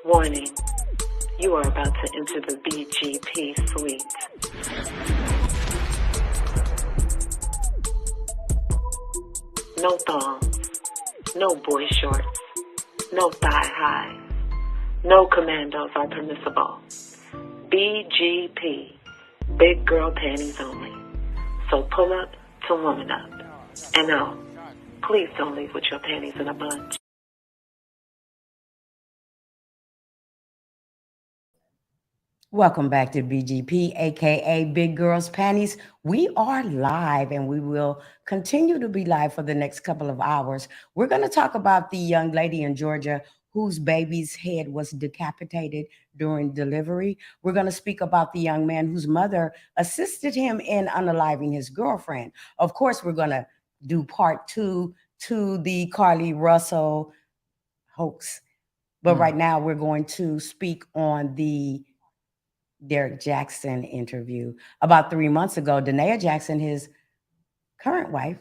Warning, you are about to enter the BGP suite. No thongs, no boy shorts, no thigh highs, no commandos are permissible. BGP, big girl panties only. So pull up to woman up. And no, please don't leave with your panties in a bunch. Welcome back to BGP, aka Big Girls Panties. We are live and we will continue to be live for the next couple of hours. We're going to talk about the young lady in Georgia whose baby's head was decapitated during delivery. We're going to speak about the young man whose mother assisted him in unaliving his girlfriend. Of course, we're going to do part 2 to the Carly Russell hoax. But right now, we're going to speak on the Derek Jaxn interview. About 3 months ago, Danae Jackson, his current wife,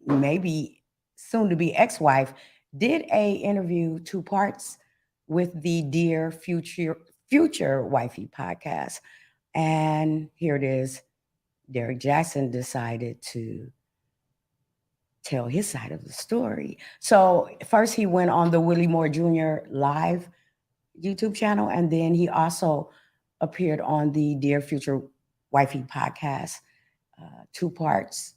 maybe soon to be ex-wife, did a interview 2 parts with the Dear Future Wifey podcast. And here it is. Derek Jaxn decided to tell his side of the story. So first he went on the Willie Moore Jr. live YouTube channel, and then he also appeared on the Dear Future Wifey podcast, 2 parts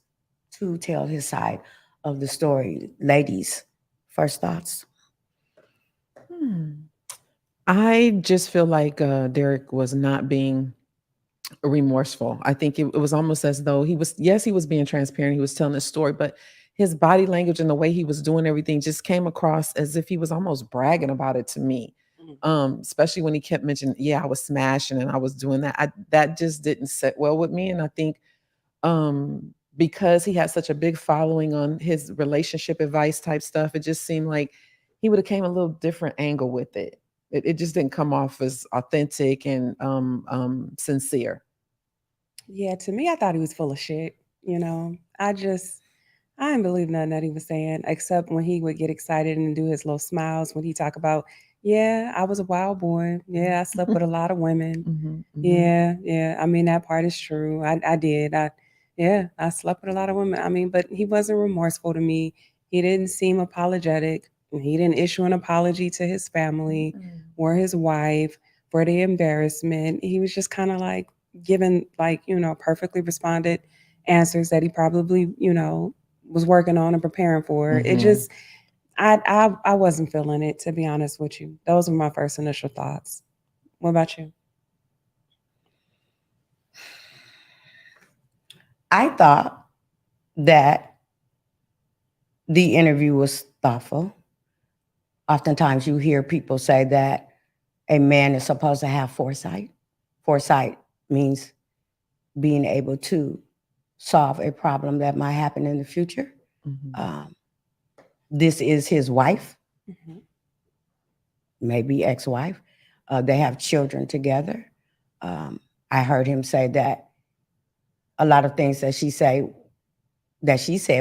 to tell his side of the story. Ladies, first thoughts? I just feel like Derek was not being remorseful. I think it was almost as though he was being transparent. He was telling the story, but his body language and the way he was doing everything just came across as if he was almost bragging about it to me. Especially when he kept mentioning, I was smashing and I was doing that. That just didn't sit well with me. And I think because he had such a big following on his relationship advice type stuff, it just seemed like he would have came a little different angle with it. It just didn't come off as authentic and sincere. Yeah, to me, I thought he was full of shit. I didn't believe nothing that he was saying, except when he would get excited and do his little smiles when he talk about, I was a wild boy. Yeah, I slept with a lot of women. Yeah. I mean, that part is true. I did. I slept with a lot of women. I mean, but he wasn't remorseful to me. He didn't seem apologetic. He didn't issue an apology to his family or his wife for the embarrassment. He was just kind of like giving perfectly responded answers that he probably, was working on and preparing for. It just, I wasn't feeling it, to be honest with you. Those were my first initial thoughts. What about you? I thought that the interview was thoughtful. Oftentimes you hear people say that a man is supposed to have foresight. Foresight means being able to solve a problem that might happen in the future. This is his wife, maybe ex-wife. They have children together. I heard him say that a lot of things that she said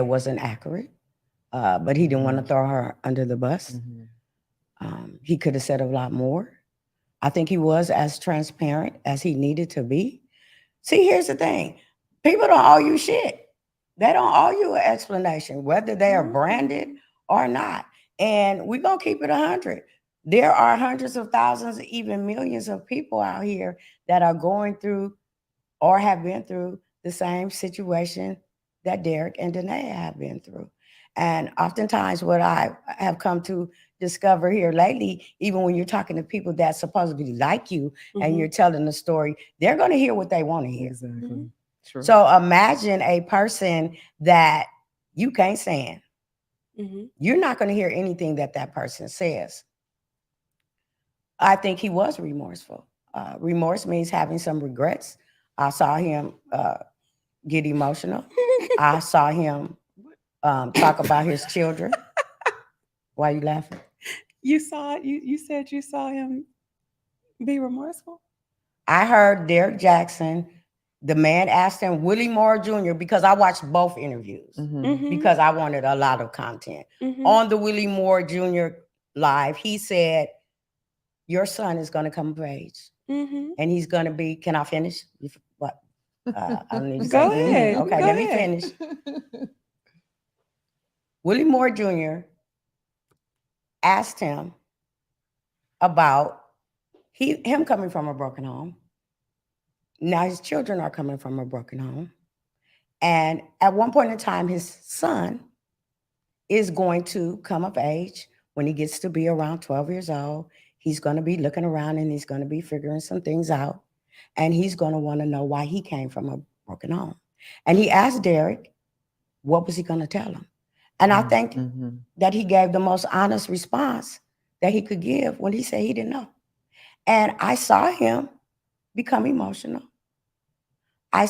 wasn't accurate, but he didn't want to throw her under the bus. He could have said a lot more. I think he was as transparent as he needed to be. See, here's the thing. People don't owe you shit. They don't owe you an explanation, whether they are branded or not. And we're going to keep it 100. There are hundreds of thousands, even millions of people out here that are going through or have been through the same situation that Derek and Danae have been through. And oftentimes what I have come to discover here lately, even when you're talking to people that supposedly like you and you're telling the story, they're going to hear what they want to hear. Exactly. True. So imagine a person that you can't stand. You're not going to hear anything that person says. I think he was remorseful. Remorse means having some regrets. I saw him get emotional. I saw him talk about his children. Why are you laughing? You saw it. You said you saw him be remorseful. I heard Derek Jaxn. The man asked him, Willie Moore Jr., because I watched both interviews because I wanted a lot of content. On the Willie Moore Jr. live, he said, your son is going to come of age, Mm-hmm. and he's going to be. Can I finish? What? I don't need to Go say. ahead. Okay, Go let me ahead. finish. Willie Moore Jr. asked him about him coming from a broken home. Now his children are coming from a broken home. And at one point in time, his son is going to come of age when he gets to be around 12 years old. He's going to be looking around and he's going to be figuring some things out. And he's going to want to know why he came from a broken home. And he asked Derek, what was he going to tell him? And I think that he gave the most honest response that he could give when he said he didn't know. And I saw him become emotional. I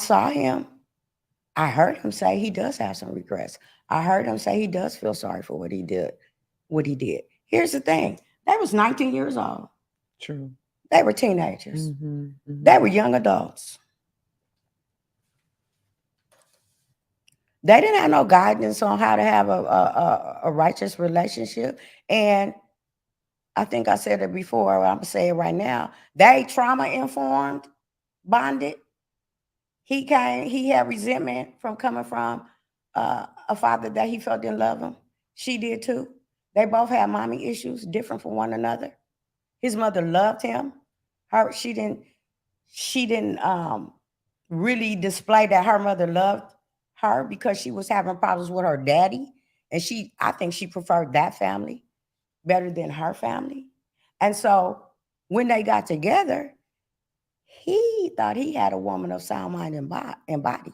heard him say he does have some regrets. I heard him say he does feel sorry for what he did. Here's the thing. They was 19 years old. True. They were teenagers. They were young adults. They didn't have no guidance on how to have a righteous relationship. And I think I said it before, I'm going to say it right now. They trauma-informed, bonded. He had resentment from coming from a father that he felt didn't love him. She did too. They both had mommy issues, different from one another. His mother loved him. She didn't really display that her mother loved her because she was having problems with her daddy. And I think she preferred that family better than her family. And so when they got together, he thought he had a woman of sound mind and body.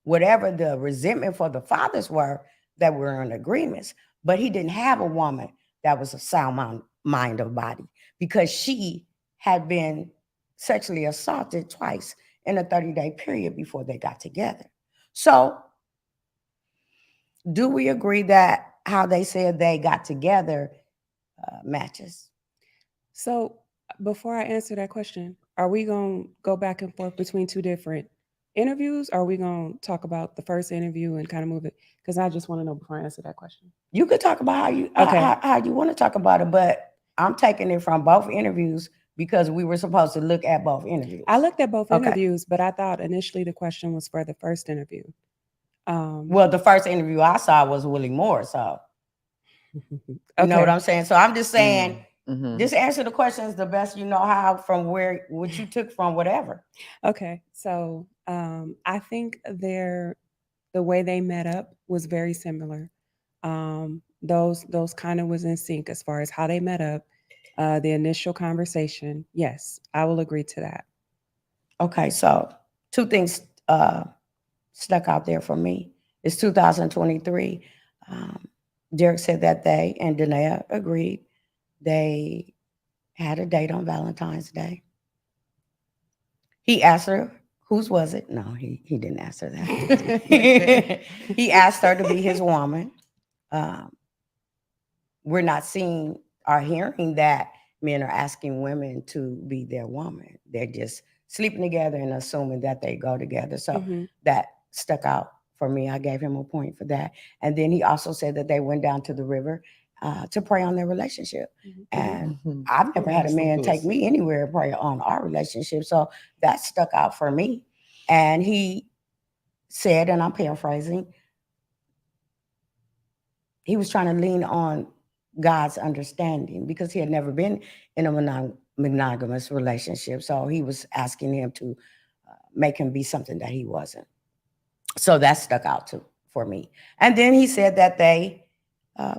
Whatever the resentment for the fathers were, that were in agreements. But he didn't have a woman that was a sound mind of body because she had been sexually assaulted twice in a 30-day period before they got together. So do we agree that how they said they got together matches? So before I answer that question, are we going to go back and forth between two different interviews? Or are we going to talk about the first interview and kind of move it? Because I just want to know before I answer that question. You could talk about how you want to talk about it, but I'm taking it from both interviews because we were supposed to look at both interviews. I looked at both interviews, but I thought initially the question was for the first interview. Well, the first interview I saw was Willie Moore, so you know what I'm saying? So I'm just saying, just answer the questions the best you know how from what you took from whatever. Okay, so I think the way they met up was very similar. Those kind of was in sync as far as how they met up, the initial conversation. Yes, I will agree to that. Okay, so two things stuck out there for me. It's 2023. Derek said that they and Danae agreed. They had a date on Valentine's Day. He asked her, whose was it? No, he didn't ask her that. He asked her to be his woman. We're not seeing or hearing that men are asking women to be their woman. They're just sleeping together and assuming that they go together. So that stuck out for me. I gave him a point for that. And then he also said that they went down to the river to pray on their relationship. And I've never had a man take me anywhere and pray on our relationship. So that stuck out for me. And he said, and I'm paraphrasing, he was trying to lean on God's understanding because he had never been in a monogamous relationship. So he was asking him to make him be something that he wasn't. So that stuck out too for me. And then he said that they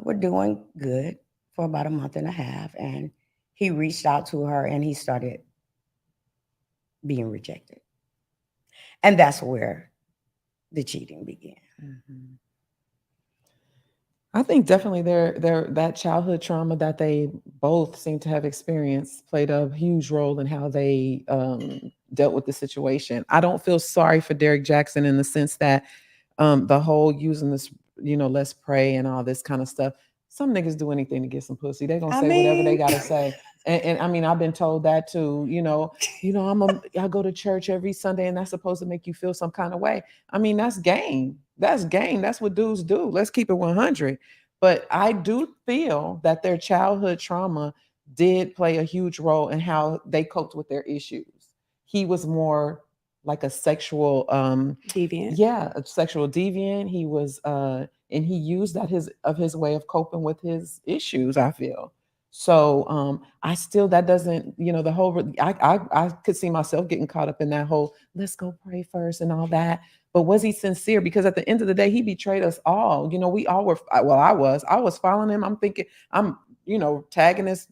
were doing good for about a month and a half. And he reached out to her and he started being rejected. And that's where the cheating began. I think definitely that childhood trauma that they both seem to have experienced played a huge role in how they dealt with the situation. I don't feel sorry for Derek Jaxn in the sense that the whole using this, let's pray and all this kind of stuff. Some niggas do anything to get some pussy. They're gonna say whatever they gotta say. And I mean, I've been told that too. I go to church every Sunday, and that's supposed to make you feel some kind of way. I mean, that's game. That's game. That's what dudes do. Let's keep it 100. But I do feel that their childhood trauma did play a huge role in how they coped with their issues. He was more like a sexual Deviant. yeah, a sexual deviant. He was and he used that his way of coping with his issues, I feel. So I still, that doesn't, the whole I could see myself getting caught up in that whole let's go pray first and all that. But was he sincere? Because at the end of the day, he betrayed us all. We all were. Well, I was following him. I'm thinking I'm tagging his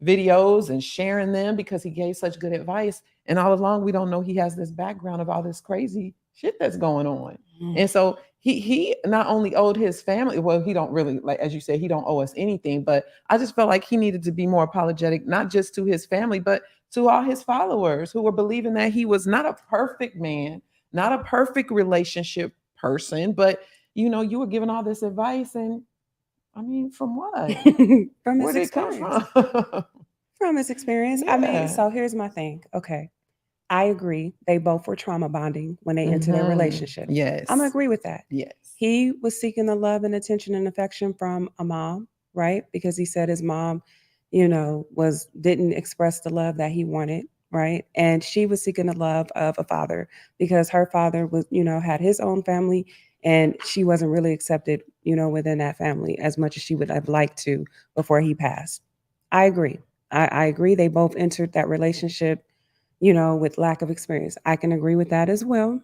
videos and sharing them because he gave such good advice. And all along, we don't know he has this background of all this crazy shit that's going on. And so he not only owed his family, well, he don't really, like as you said, he don't owe us anything, but I just felt like he needed to be more apologetic, not just to his family, but to all his followers who were believing that he was not a perfect man, not a perfect relationship person, but you were giving all this advice, and I mean, from what? From Where his did it come experience. from? From his experience. I mean, Yeah. so here's my thing. Okay. I agree. They both were trauma bonding when they entered their relationship. Yes. I'm gonna agree with that. Yes. He was seeking the love and attention and affection from a mom, right? Because he said his mom, didn't express the love that he wanted, right? And she was seeking the love of a father because her father was, had his own family, and she wasn't really accepted, within that family as much as she would have liked to before he passed. I agree. I agree. They both entered that relationship, with lack of experience. I can agree with that as well.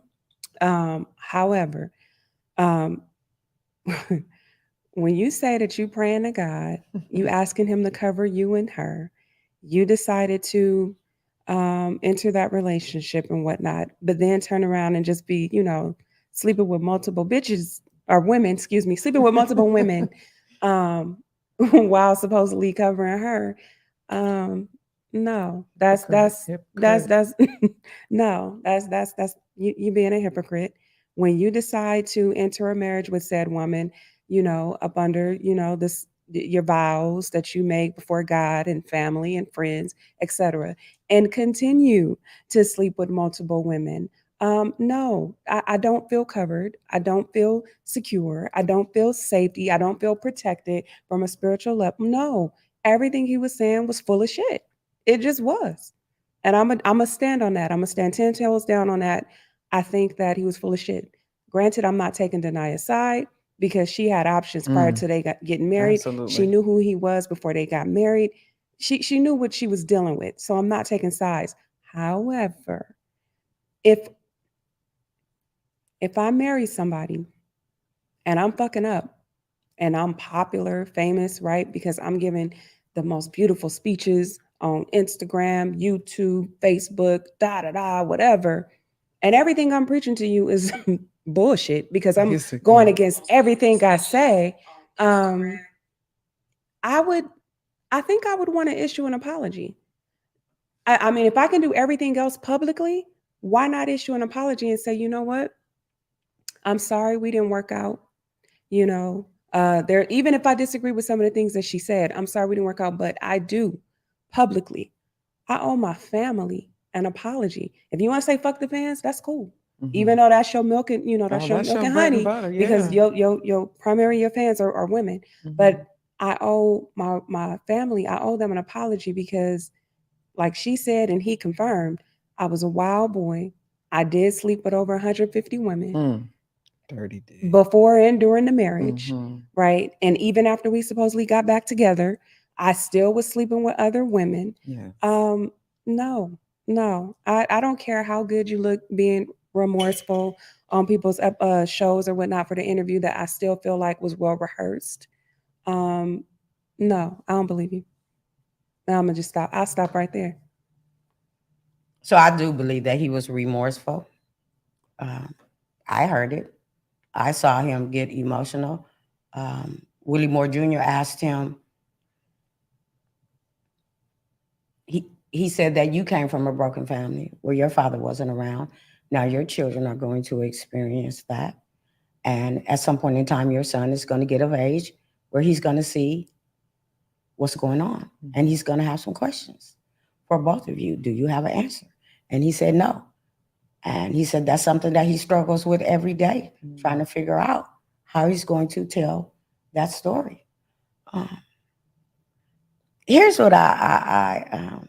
However, um, when you say that you praying to God, you asking Him to cover you and her, you decided to enter that relationship and whatnot, but then turn around and just be, sleeping with multiple bitches or women, excuse me, sleeping with multiple women, while supposedly covering her. No, that's no, that's you being a hypocrite. When you decide to enter a marriage with said woman, up under, this your vows that you make before God and family and friends, etc., and continue to sleep with multiple women. No, I don't feel covered. I don't feel secure. I don't feel safety. I don't feel protected from a spiritual level. No, everything he was saying was full of shit. It just was. And I'm a stand on that. I'm gonna stand 10 toes down on that. I think that he was full of shit. Granted, I'm not taking Denia's side because she had options prior to getting married. Absolutely. She knew who he was before they got married. She knew what she was dealing with. So I'm not taking sides. However, if I marry somebody and I'm fucking up and I'm popular, famous, right? Because I'm giving the most beautiful speeches on Instagram, YouTube, Facebook, whatever. And everything I'm preaching to you is bullshit because I'm Basically. going against everything I say. I think I would want to issue an apology. I mean, if I can do everything else publicly, why not issue an apology and say, you know what? I'm sorry we didn't work out. There, even if I disagree with some of the things that she said, I'm sorry we didn't work out, but I do publicly. I owe my family an apology. If you want to say fuck the fans, that's cool. Even though that's your milk and that's your milk and honey, because your primary your fans are women. But I owe my family, I owe them an apology because, like she said and he confirmed, I was a wild boy. I did sleep with over 150 women. Dirty dude. Before and during the marriage, right? And even after we supposedly got back together, I still was sleeping with other women. Yes. No, I don't care how good you look being remorseful on people's shows or whatnot for the interview that I still feel like was well rehearsed. No, I don't believe you. Now I'm gonna just stop. I'll stop right there. So I do believe that he was remorseful. I heard it. I saw him get emotional. Willie Moore Jr. asked him, he said that you came from a broken family where your father wasn't around. Now your children are going to experience that. And at some point in time, your son is going to get of age where he's going to see what's going on. And he's going to have some questions for both of you. Do you have an answer? And he said, no. And he said that's something that he struggles with every day, trying to figure out how he's going to tell that story. here's what I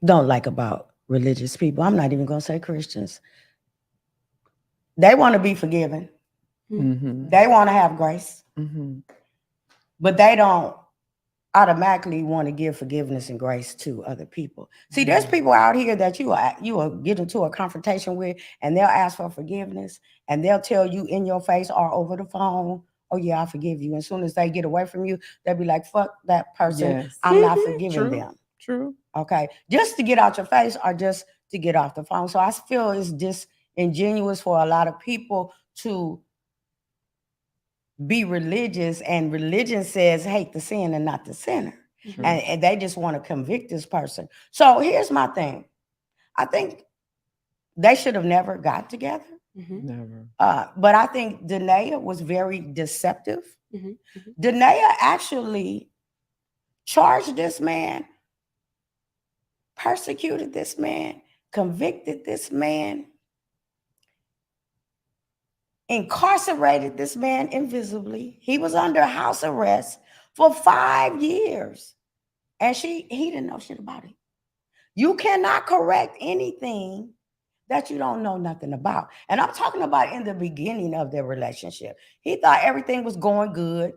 don't like about religious people. I'm not even going to say Christians. They want to be forgiven. Mm-hmm. They want to have grace, Mm-hmm. but they don't automatically want to give forgiveness and grace to other people. See, there's people out here that you will get into a confrontation with, and they'll ask for forgiveness, and they'll tell you in your face or over the phone, "Oh yeah, I forgive you." And as soon as they get away from you, they'll be like, "Fuck that person. Yes. I'm not forgiving True. them." True. Okay, just to get out your face or just to get off the phone. So I feel it's disingenuous for a lot of people to be religious, and religion says hate the sin and not the sinner. True. And they just want to convict this person. So here's my thing. I think they should have never got together. Never. But I think Danae was very deceptive. Mhm. Danae actually charged this man, persecuted this man, convicted this man, incarcerated this man invisibly. He was under house arrest for 5 years. And he didn't know shit about it. You cannot correct anything that you don't know nothing about. And I'm talking about in the beginning of their relationship. He thought everything was going good.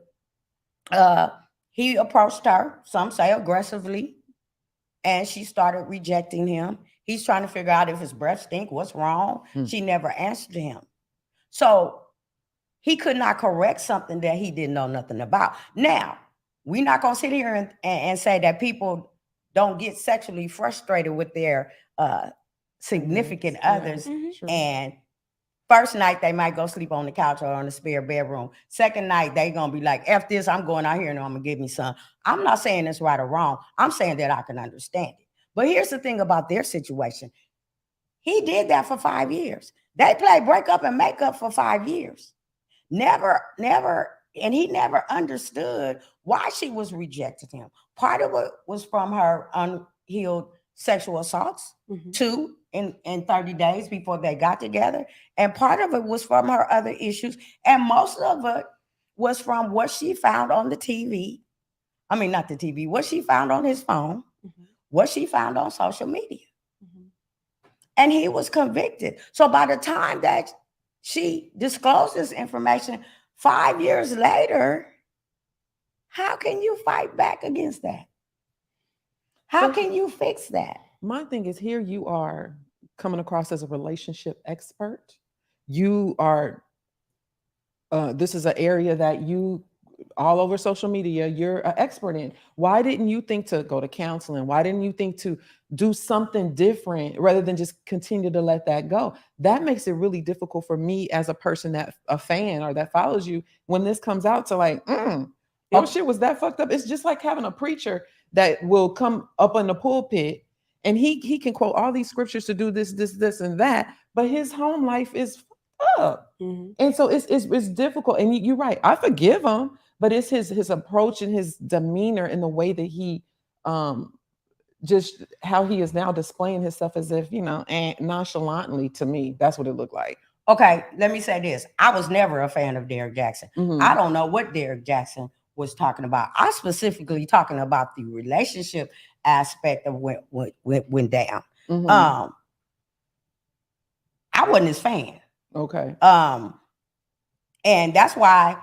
He approached her, some say aggressively, and she started rejecting him. He's trying to figure out if his breath stink, what's wrong. She never answered him. So he could not correct something that he didn't know nothing about. Now, we're not going to sit here and say that people don't get sexually frustrated with their significant others. And first night, they might go sleep on the couch or on the spare bedroom. Second night, they going to be like, F this, I'm going out here and I'm going to give me some. I'm not saying it's right or wrong. I'm saying that I can understand it. But here's the thing about their situation. He did that for 5 years. They played break up and make up for 5 years. Never, and he never understood why she was rejecting him. Part of it was from her unhealed sexual assaults, 2 in 30 days before they got together. And part of it was from her other issues. And most of it was from what she found on the TV. I mean, not the TV, what she found on his phone, what she found on social media. And he was convicted. So by the time that she disclosed this information 5 years later, how can you fight back against that? How can you fix that? My thing is, here you are coming across as a relationship expert. You are, this is an area that you, all over social media, you're an expert in. Why didn't you think to go to counseling? Why didn't you think to do something different rather than just continue to let that go? That makes it really difficult for me as a person, that a fan or that follows you, when this comes out, to like, your shit was that fucked up. It's just like having a preacher that will come up in the pulpit and he can quote all these scriptures to do this, and that, but his home life is fucked up. And so it's difficult. And you're right. I forgive him, but it's his approach and his demeanor and the way that he just how he is now displaying himself as if, and nonchalantly. To me, that's what it looked like. Okay, let me say this. I was never a fan of Derek Jaxn. I don't know what Derek Jaxn was talking about. I specifically talking about the relationship aspect of what went down. I wasn't his fan. Okay. And that's why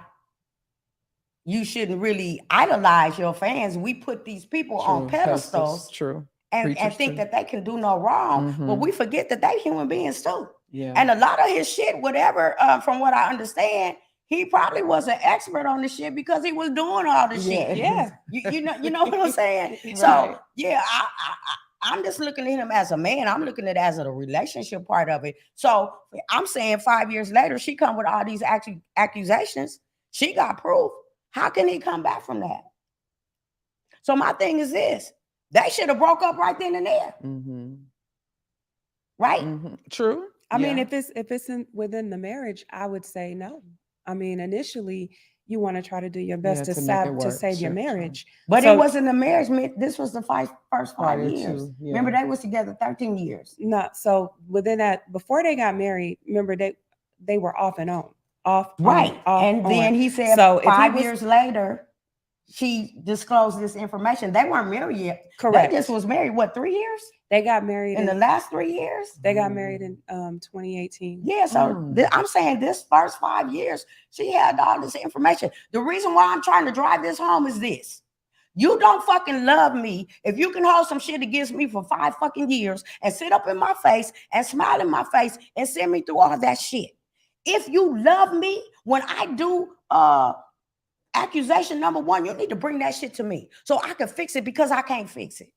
you shouldn't really idolize your fans. We put these people on pedestals. True. And think that they can do no wrong. But we forget that they human beings too. Yeah. And a lot of his shit, whatever, from what I understand, he probably was an expert on the shit because he was doing all the shit. Yeah. You know what I'm saying? Right. So yeah, I'm just looking at him as a man. I'm looking at it as a relationship part of it. So I'm saying 5 years later, she come with all these accusations. She got proof. How can he come back from that? So my thing is this. They should have broke up right then and there. Right? True. I mean, if it's within the marriage, I would say no. I mean, initially, you want to try to do your best to save your marriage. But it wasn't a marriage. This was the first 5 years. Yeah. Remember, they was together 13 years. No, so within that, before they got married, remember they were off and on. off. Right. Off, And then on. he said So if he 5 was years later, she disclosed this information. They weren't married yet. correct, They just was married, what, 3 years? they got married In the last 3 years? They got married in 2018. Yeah, so I'm saying this first 5 years, she had all this information. The reason why I'm trying to drive this home is this. You don't fucking love me if you can hold some shit against me for 5 fucking years and sit up in my face and smile in my face and send me through all that shit. If you love me, when I do accusation number 1, you need to bring that shit to me so I can fix it, because I can't fix it.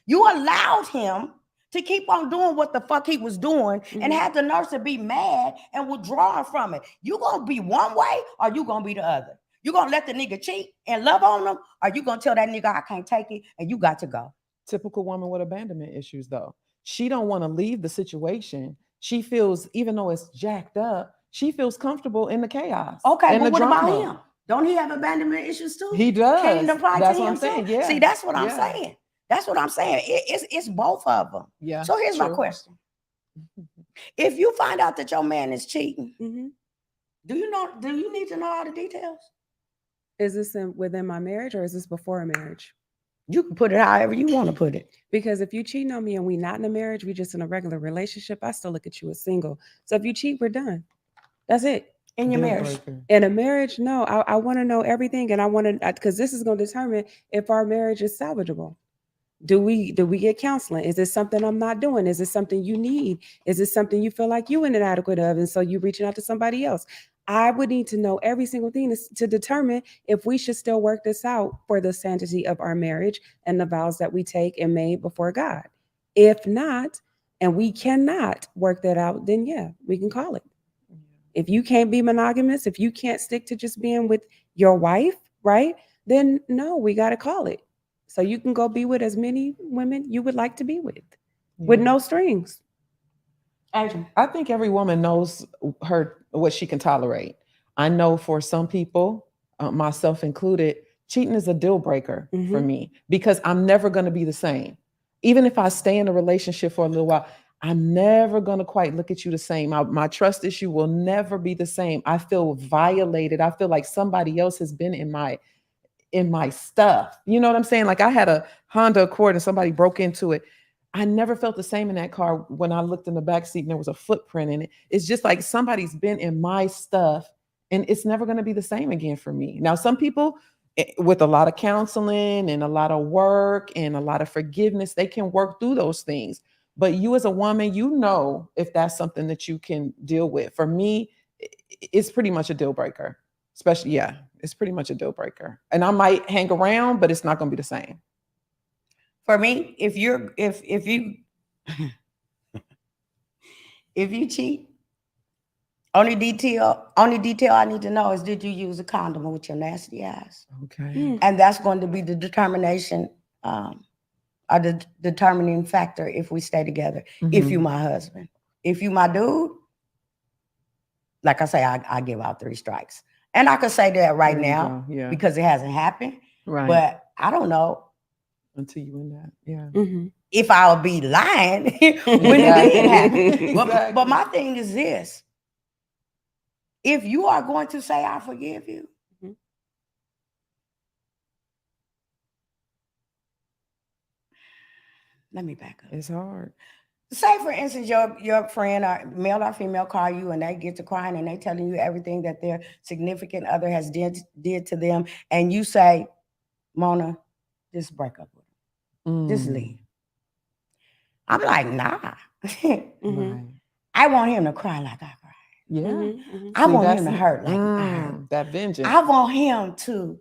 You allowed him to keep on doing what the fuck he was doing and had the nurse to be mad and withdraw from it. You gonna be one way or you gonna be the other? You gonna let the nigga cheat and love on him, or you gonna tell that nigga I can't take it and you got to go? Typical woman with abandonment issues, though. She don't want to leave the situation. She feels, even though it's jacked up, she feels comfortable in the chaos. Okay, but the what drama. about him? Don't he have abandonment issues too? He does. Can't it apply That's to what him I'm saying. too? Yeah. See, that's what I'm saying. That's what I'm saying. It's both of them. Yeah. So here's my question. If you find out that your man is cheating, do you need to know all the details? Is this within my marriage, or is this before a marriage? You can put it however you want to put it. Because if you cheating on me and we not in a marriage, we just in a regular relationship, I still look at you as single. So if you cheat, we're done. That's it. In your marriage. In a marriage, no. I want to know everything, and I want to, because this is going to determine if our marriage is salvageable. Do we get counseling? Is this something I'm not doing? Is this something you need? Is this something you feel like you inadequate of, and so you reaching out to somebody else? I would need to know every single thing to determine if we should still work this out for the sanctity of our marriage and the vows that we take and made before God. If not, and we cannot work that out, then yeah, we can call it. If you can't be monogamous, if you can't stick to just being with your wife, right? Then no, we got to call it. So you can go be with as many women you would like to be with no strings. I think every woman knows what she can tolerate. I know for some people, myself included, cheating is a deal breaker for me, because I'm never going to be the same. Even if I stay in a relationship for a little while, I'm never going to quite look at you the same. My trust issue will never be the same. I feel violated. I feel like somebody else has been in my stuff. You know what I'm saying? Like, I had a Honda Accord and somebody broke into it. I never felt the same in that car when I looked in the back seat and there was a footprint in it. It's just like somebody's been in my stuff, and it's never going to be the same again for me. Now, some people with a lot of counseling and a lot of work and a lot of forgiveness, they can work through those things. But you as a woman, you know if that's something that you can deal with. For me, it's pretty much a deal breaker. Especially, it's pretty much a deal breaker. And I might hang around, but it's not going to be the same. For me, if you if you cheat, only detail I need to know is, did you use a condom with your nasty ass? Okay. And that's going to be the determination, or the determining factor if we stay together. If you my husband. If you my dude, like I say, I give out 3 strikes. And I could say that right now because it hasn't happened. Right. But I don't know. Until you in that. Yeah. If I'll be lying when it did happen. Exactly. But my thing is this. If you are going to say, I forgive you, let me back up. It's hard. Say, for instance, your friend, or male or female, call you and they get to crying and they telling you everything that their significant other has did to them. And you say, Mona, just break up with him. Just leave. I'm like, nah. Right. I want him to cry like I cried. Yeah. I want him to hurt like I hurt. That vengeance. I want him to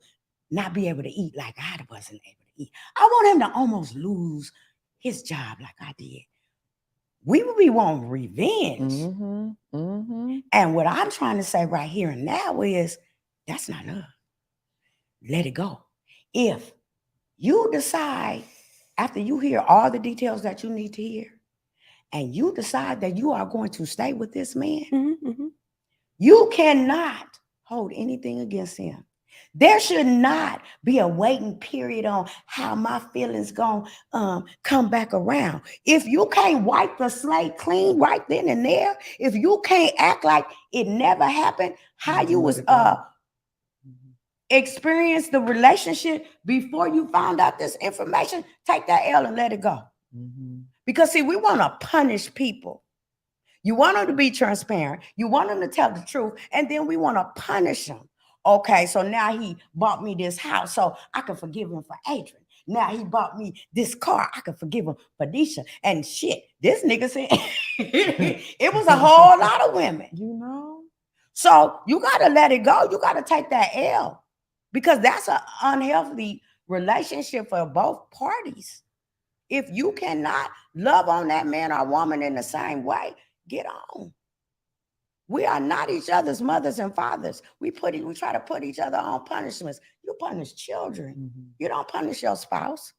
not be able to eat like I wasn't able to eat. I want him to almost lose his job like I did. We would be wanting revenge. And what I'm trying to say right here and now is, that's not love. Let it go. If you decide, after you hear all the details that you need to hear, and you decide that you are going to stay with this man, you cannot hold anything against him. There should not be a waiting period on how my feelings gonna come back around. If you can't wipe the slate clean right then and there, if you can't act like it never happened, how you was experience the relationship before you found out this information, take that L and let it go. Because see, we want to punish people. You want them to be transparent. You want them to tell the truth. And then we want to punish them. Okay, so now he bought me this house, so I can forgive him for Adrian. Now he bought me this car, I can forgive him for Nisha. And shit, this nigga said it was a whole lot of women. You know? So you got to let it go. You got to take that L because that's an unhealthy relationship for both parties. If you cannot love on that man or woman in the same way, get on. We are not each other's mothers and fathers. We try to put each other on punishments. You punish children. You don't punish your spouse.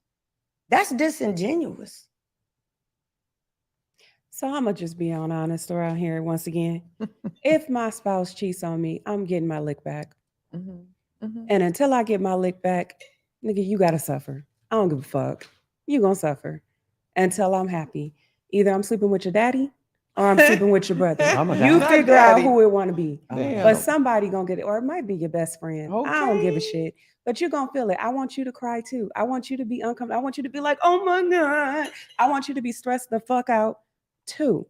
That's disingenuous. So I'm going to just be honest around here once again. If my spouse cheats on me, I'm getting my lick back. And until I get my lick back, nigga, you got to suffer. I don't give a fuck. You going to suffer until I'm happy. Either I'm sleeping with your daddy or I'm sleeping with your brother. You figure out who it want to be. But somebody going to get it. Or it might be your best friend. Okay. I don't give a shit. But you're going to feel it. I want you to cry too. I want you to be uncomfortable. I want you to be like, oh my God. I want you to be stressed the fuck out too.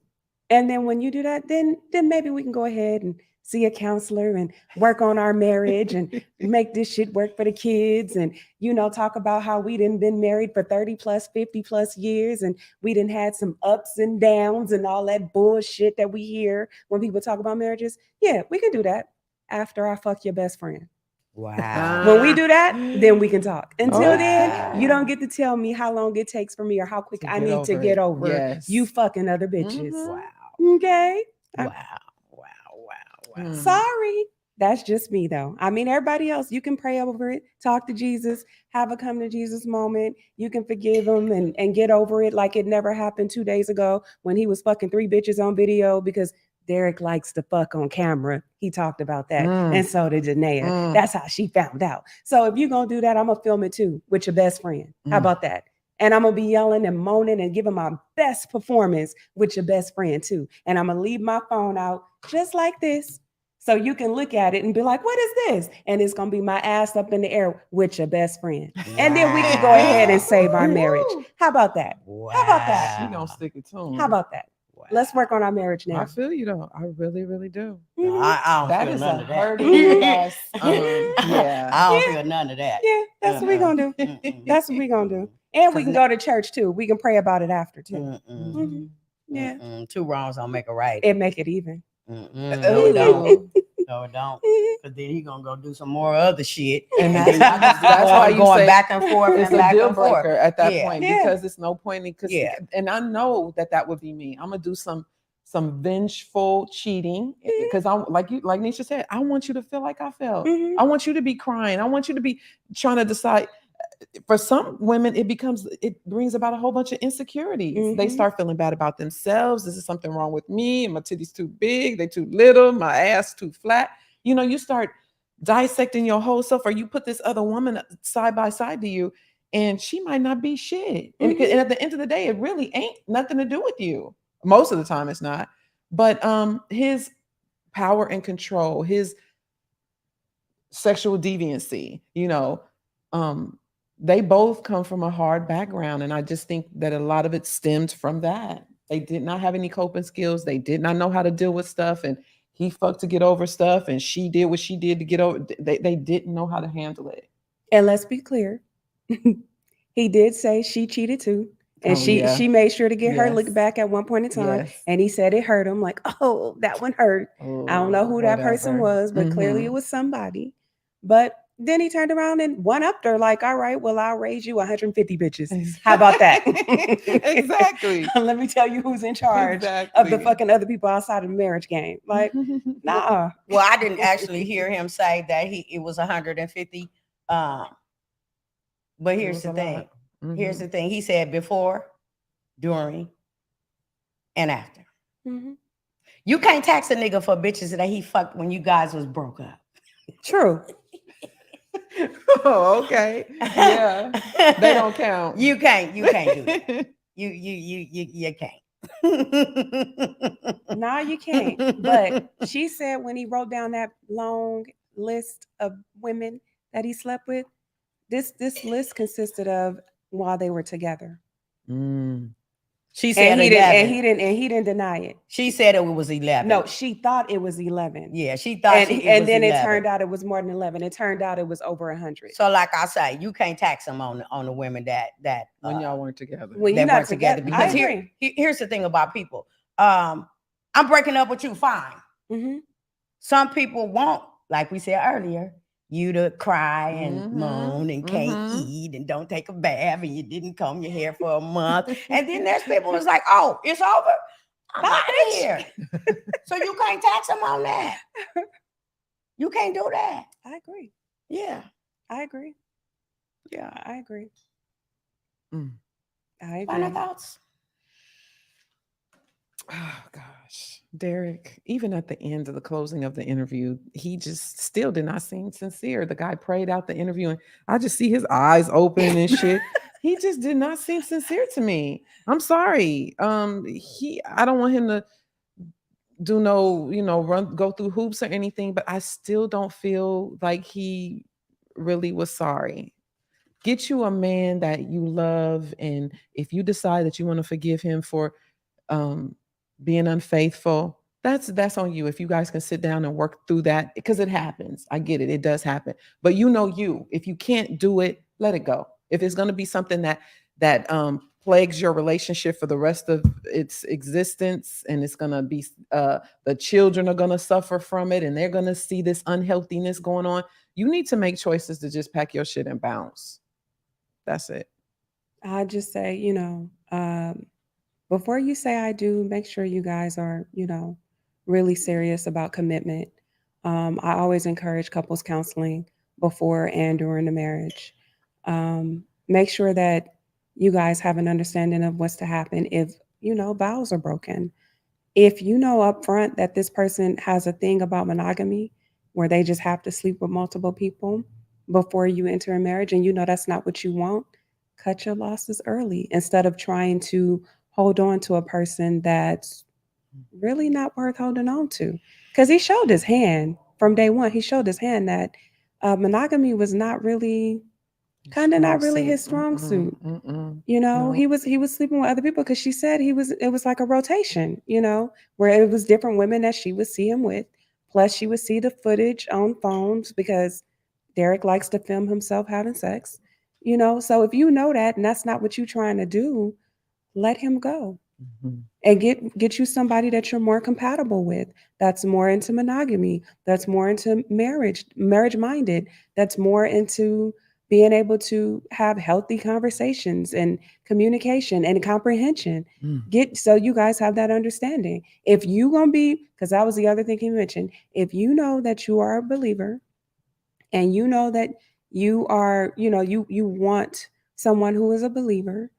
And then when you do that, then maybe we can go ahead and see a counselor and work on our marriage and make this shit work for the kids. And, you know, talk about how we done been married for 30 plus, 50 plus years. And we done had some ups and downs and all that bullshit that we hear when people talk about marriages. Yeah, we can do that after I fuck your best friend. Wow. When we do that, then we can talk. Until then, you don't get to tell me how long it takes for me or how quick I need to get over you fucking other bitches. Wow. Okay? Wow. Sorry. That's just me though. I mean, everybody else, you can pray over it, talk to Jesus, have a come to Jesus moment. You can forgive him and get over it like it never happened 2 days ago when he was fucking 3 bitches on video because Derek likes to fuck on camera. He talked about that. And so did Janaea. That's how she found out. So if you're going to do that, I'm going to film it too with your best friend. How about that? And I'm going to be yelling and moaning and giving my best performance with your best friend too. And I'm going to leave my phone out just like this. So you can look at it and be like, what is this? And it's going to be my ass up in the air with your best friend. And then we can go ahead and save our marriage. How about that? How about that? You don't stick it to him. How about that? Wow. Let's work on our marriage now. I feel you though. I really, really do. No, I don't feel none of that. Yeah. I don't feel none of that. Yeah, that's what we're going to do. That's what we're going to do. And we can go to church too. We can pray about it after too. Yeah. 2 wrongs don't make a right. It make it even. No, it don't. No, it don't. Because then he gonna go do some more other shit, and that's why you going say back and forth. It's a deal breaker at that point because it's no point in. And I know that would be me. I'm gonna do some vengeful cheating because I'm like Nisha said. I want you to feel like I felt. I want you to be crying. I want you to be trying to decide. For some women, it brings about a whole bunch of insecurities. They start feeling bad about themselves. This is something wrong with me. My titties too big. They too little. My ass too flat. You know, you start dissecting your whole self, or you put this other woman side by side to you, and she might not be shit. And at the end of the day, it really ain't nothing to do with you. Most of the time, it's not. But his power and control, his sexual deviancy, you know, they both come from a hard background. And I just think that a lot of it stemmed from that. They did not have any coping skills. They did not know how to deal with stuff. And he fucked to get over stuff. And she did what she did to get over. They didn't know how to handle it. And let's be clear. He did say she cheated too. And she made sure to get her lick back at one point in time. And he said it hurt him. Like, oh, that one hurt. I don't know who that person was, but clearly it was somebody. But then he turned around and one-upped her like, all right, well, I'll raise you 150 bitches. How about that? Exactly. Let me tell you who's in charge of the fucking other people outside of the marriage game. Like, nah. Well, I didn't actually hear him say that it was 150. But here's the thing. Here's the thing. He said before, during, and after. You can't tax a nigga for bitches that he fucked when you guys was broke up. True. Oh, okay. Yeah. They don't count. You can't do that. You can't. No, you can't. But she said when he wrote down that long list of women that he slept with, this list consisted of while they were together. Mm. She said And 11. he didn't deny it. She said it was 11. No, she thought it was 11. Yeah, she thought And it and was then 11. it turned out it was more than 11. It turned out it was over 100. So, like I say, you can't tax them on the women that When y'all weren't together. When you're that not weren't together. together, I Because agree. here's the thing about people. I'm breaking up with you, fine. Mhm. Some people won't, like we said earlier, you to cry and moan and can't eat and don't take a bath and you didn't comb your hair for a month. And then there's people who's like, oh, it's over. I'm out of here. So you can't tax them on that. You can't do that. I agree. Yeah. I agree. Yeah. I agree. Mm. I agree. Final thoughts? Oh gosh, Derek, even at the end of the closing of the interview, he just still did not seem sincere. The guy prayed out the interview and I just see his eyes open and shit. He just did not seem sincere to me. I'm sorry. I don't want him to do no, go through hoops or anything, but I still don't feel like he really was sorry. Get you a man that you love, and if you decide that you want to forgive him for um being unfaithful, that's on you. If you guys can sit down and work through that, because it happens. I get it, it does happen. But if you can't do it, let it go. If it's going to be something that plagues your relationship for the rest of its existence, and it's going to be the children are going to suffer from it, and they're going to see this unhealthiness going on, you need to make choices to just pack your shit and bounce. That's it. I just say, before you say I do, make sure you guys are, really serious about commitment. I always encourage couples counseling before and during the marriage. Make sure that you guys have an understanding of what's to happen if, vows are broken. If you know up front that this person has a thing about monogamy where they just have to sleep with multiple people before you enter a marriage and you know that's not what you want, cut your losses early instead of trying to hold on to a person that's really not worth holding on to. Because he showed his hand from day one. He showed his hand that monogamy was not really, kind of not really his strong suit. No. He was sleeping with other people because she said it was like a rotation, where it was different women that she would see him with. Plus, she would see the footage on phones because Derek likes to film himself having sex. So if you know that and that's not what you're trying to do, let him go and get you somebody that you're more compatible with, that's more into monogamy, that's more into marriage minded, that's more into being able to have healthy conversations and communication and comprehension. Get so you guys have that understanding. If you gonna be, because that was the other thing he mentioned, if you know that you are a believer and you know that you are, you want someone who is a believer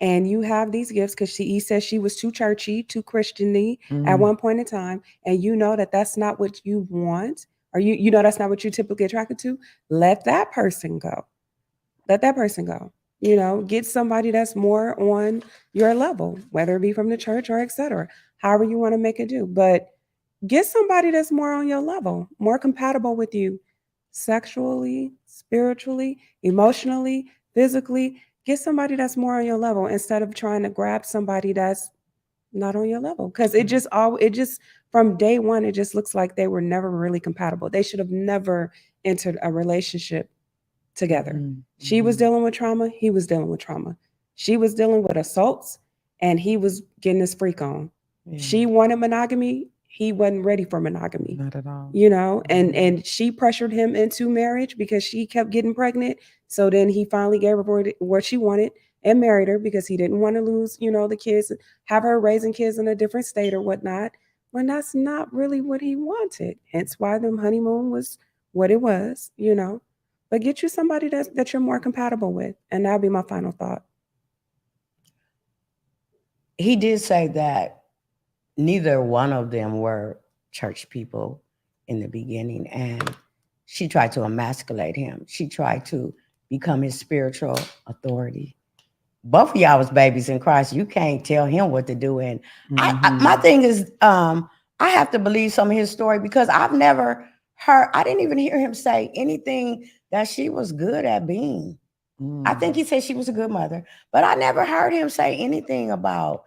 and you have these gifts because he says she was too churchy, too Christiany at one point in time, and you know that that's not what you want, or you know that's not what you're typically attracted to, let that person go. Let that person go. Get somebody that's more on your level, whether it be from the church or etc. However you want to make it do. But get somebody that's more on your level, more compatible with you sexually, spiritually, emotionally, physically. Get somebody that's more on your level instead of trying to grab somebody that's not on your level. Because it just from day one, it just looks like they were never really compatible. They should have never entered a relationship together. She was dealing with trauma, he was dealing with trauma. She was dealing with assaults and he was getting his freak on. She wanted monogamy, he wasn't ready for monogamy. Not at all. And she pressured him into marriage because she kept getting pregnant. So then he finally gave her what she wanted and married her because he didn't want to lose, the kids, have her raising kids in a different state or whatnot. When that's not really what he wanted. Hence why the honeymoon was what it was. But get you somebody that you're more compatible with. And that'll be my final thought. He did say that neither one of them were church people in the beginning. And she tried to emasculate him. She tried to become his spiritual authority. Both of y'all was babies in Christ. You can't tell him what to do. And my thing is, I have to believe some of his story because I've never heard, I didn't even hear him say anything that she was good at being. I think he said she was a good mother, but I never heard him say anything about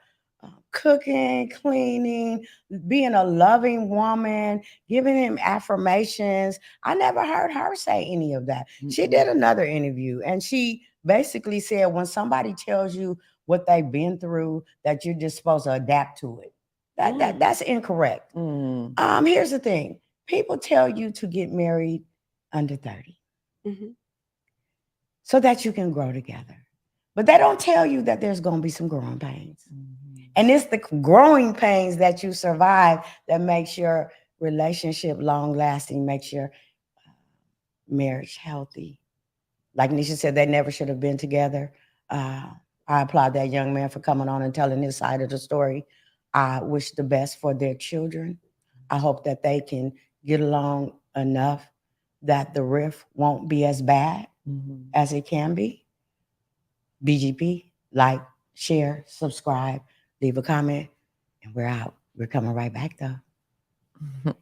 cooking, cleaning, being a loving woman, giving him affirmations. I never heard her say any of that. She did another interview and she basically said when somebody tells you what they've been through, that you're just supposed to adapt to it. That's incorrect. Here's the thing. People tell you to get married under 30 so that you can grow together. But they don't tell you that there's going to be some growing pains. And it's the growing pains that you survive that makes your relationship long lasting, makes your marriage healthy. Like Nisha said, they never should have been together. I applaud that young man for coming on and telling his side of the story. I wish the best for their children. I hope that they can get along enough that the rift won't be as bad as it can be. BGP, like, share, subscribe, leave a comment, and we're out. We're coming right back though.